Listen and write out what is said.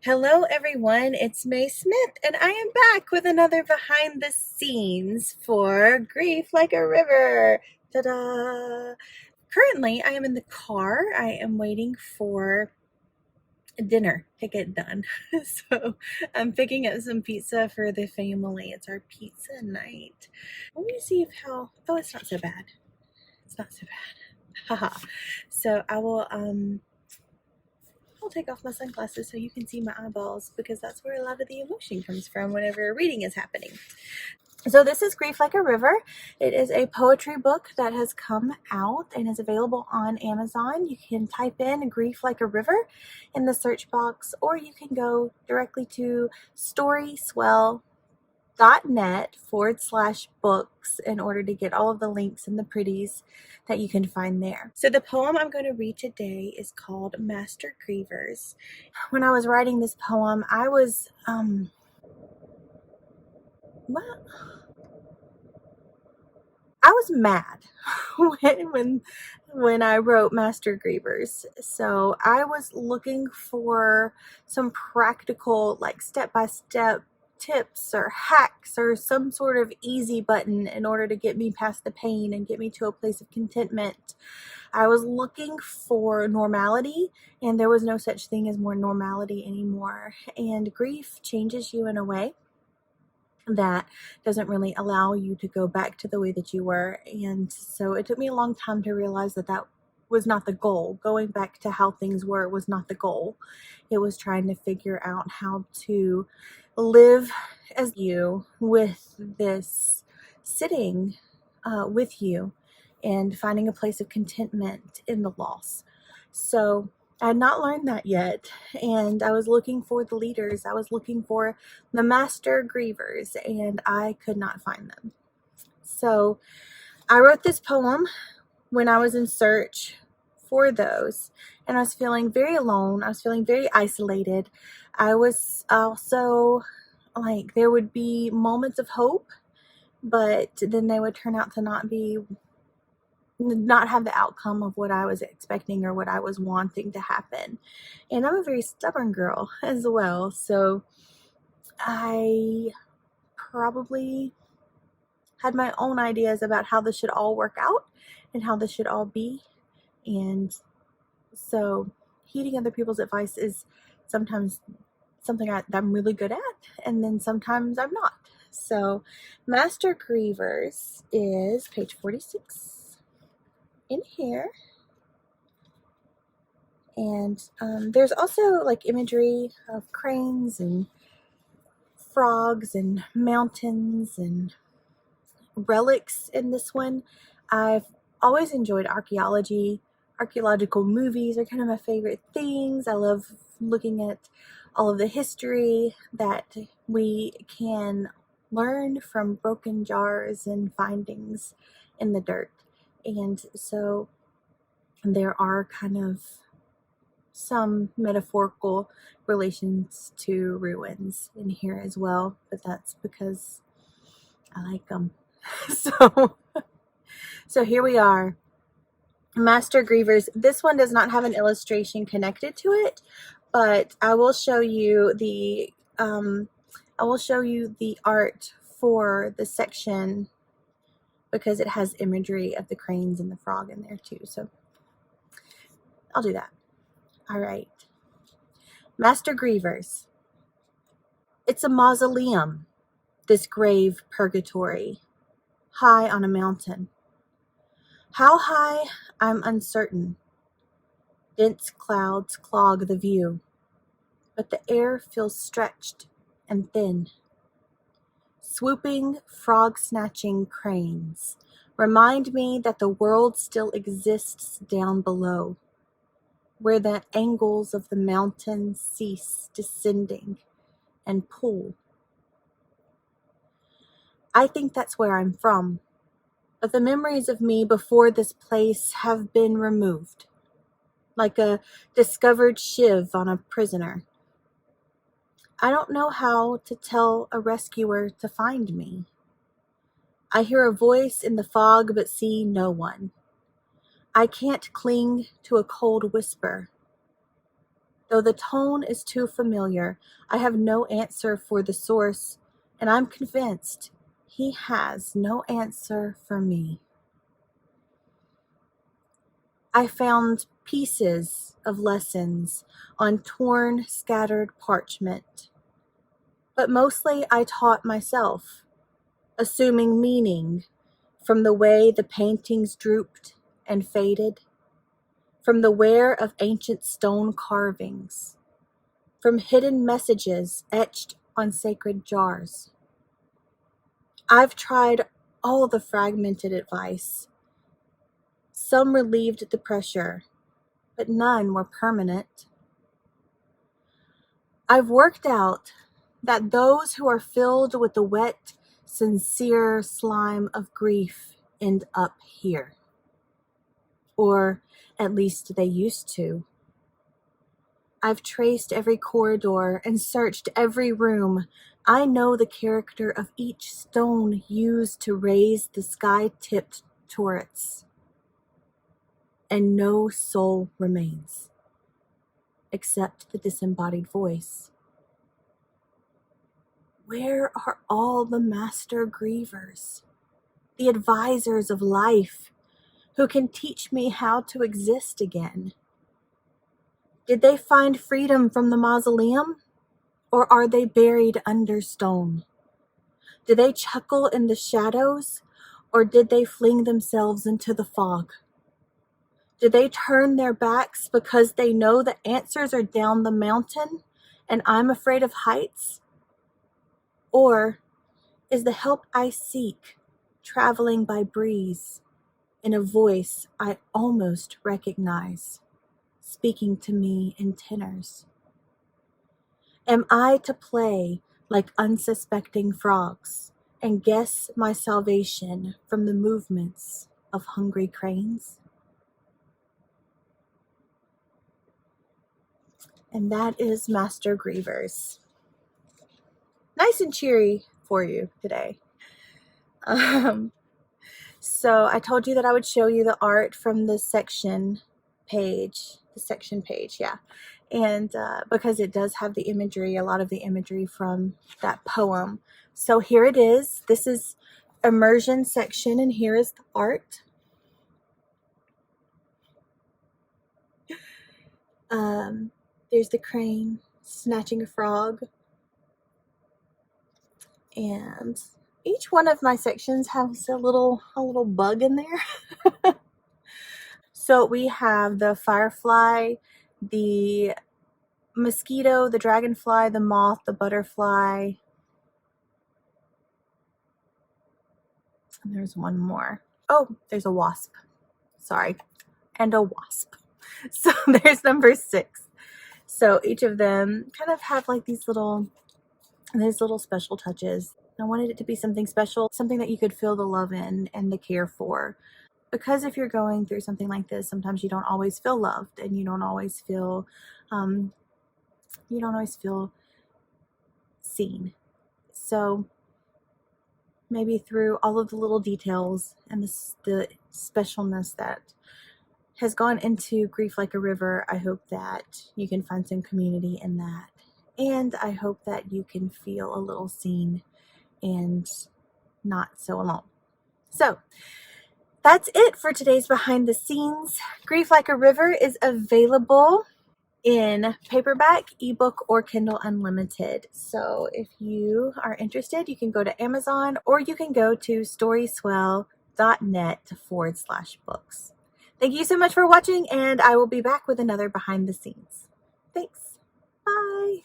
Hello, everyone. It's Mae Smith, and I am back with another behind the scenes for Grief Like a River. Ta da! Currently, I am in the car. I am waiting for dinner to get done. So I'm picking up some pizza for the family. It's our pizza night. Let me see if how. Oh, it's not so bad. It's not so bad. Haha. So I'll take off my sunglasses so you can see my eyeballs because that's where a lot of the emotion comes from whenever reading is happening. So this is Grief Like a River. It is a poetry book that has come out and is available on Amazon. You can type in Grief Like a River in the search box, or you can go directly to storyswell.net/books in order to get all of the links and the pretties that you can find there. So the poem I'm going to read today is called Master Grievers. When I was writing this poem, I was mad when I wrote Master Grievers. So I was looking for some practical, like step-by-step tips or hacks or some sort of easy button in order to get me past the pain and get me to a place of contentment. I was looking for normality, and there was no such thing as more normality anymore. And grief changes you in a way that doesn't really allow you to go back to the way that you were. And so it took me a long time to realize that that was not the goal. Going back to how things were was not the goal. It was trying to figure out how to live as you with this sitting with you and finding a place of contentment in the loss. So I had not learned that yet, and I was looking for the leaders. I was looking for the master grievers, and I could not find them. So I wrote this poem when I was in search for those, and I was feeling very alone. I was feeling very isolated. I was also like, there would be moments of hope, but then they would turn out to not have the outcome of what I was expecting or what I was wanting to happen. And I'm a very stubborn girl as well. So I probably had my own ideas about how this should all work out and how this should all be. And so heeding other people's advice is sometimes something that I'm really good at, and then sometimes I'm not. So Master Grievers is page 46 in here. And there's also like imagery of cranes and frogs and mountains and relics in this one. I've always enjoyed archaeology. Archaeological movies are kind of my favorite things. I love looking at all of the history that we can learn from broken jars and findings in the dirt. And so there are kind of some metaphorical relations to ruins in here as well, but that's because I like them. So here we are, Master Grievers. This one does not have an illustration connected to it, but I will show you the art for the section because it has imagery of the cranes and the frog in there too. So I'll do that. All right. Master Grievers. It's a mausoleum, this grave purgatory, high on a mountain. How high, I'm uncertain. Dense clouds clog the view, but the air feels stretched and thin. Swooping, frog-snatching cranes remind me that the world still exists down below, where the angles of the mountain cease descending and pull. I think that's where I'm from, but the memories of me before this place have been removed, like a discovered shiv on a prisoner. I don't know how to tell a rescuer to find me. I hear a voice in the fog but see no one. I can't cling to a cold whisper. Though the tone is too familiar, I have no answer for the source, and I'm convinced he has no answer for me. I found pieces of lessons on torn, scattered parchment, but mostly I taught myself, assuming meaning from the way the paintings drooped and faded, from the wear of ancient stone carvings, from hidden messages etched on sacred jars. I've tried all the fragmented advice. Some relieved the pressure, but none were permanent. I've worked out that those who are filled with the wet, sincere slime of grief end up here. Or at least they used to. I've traced every corridor and searched every room. I know the character of each stone used to raise the sky-tipped turrets. And no soul remains, except the disembodied voice. Where are all the master grievers, the advisors of life, who can teach me how to exist again? Did they find freedom from the mausoleum, or are they buried under stone? Do they chuckle in the shadows, or did they fling themselves into the fog? Do they turn their backs because they know the answers are down the mountain and I'm afraid of heights? Or is the help I seek traveling by breeze in a voice I almost recognize, speaking to me in tenors? Am I to play like unsuspecting frogs and guess my salvation from the movements of hungry cranes? And that is Master Grievers. Nice and cheery for you today. So I told you that I would show you the art from the section page, yeah. And because it does have the imagery, a lot of the imagery from that poem. So here it is. This is immersion section, and here is the art. There's the crane snatching a frog. And each one of my sections has a little bug in there. So we have the firefly, the mosquito, the dragonfly, the moth, the butterfly. And there's one more. Oh, there's a wasp. Sorry. And a wasp. So there's number 6. So each of them kind of have like these little special touches. I wanted it to be something special, something that you could feel the love in and the care for. Because if you're going through something like this, sometimes you don't always feel loved, and you don't always feel seen. So maybe through all of the little details and the specialness that has gone into Grief Like a River, I hope that you can find some community in that. And I hope that you can feel a little seen and not so alone. So that's it for today's behind the scenes. Grief Like a River is available in paperback, ebook, or Kindle Unlimited. So if you are interested, you can go to Amazon, or you can go to storyswell.net/books. Thank you so much for watching, and I will be back with another behind the scenes. Thanks. Bye.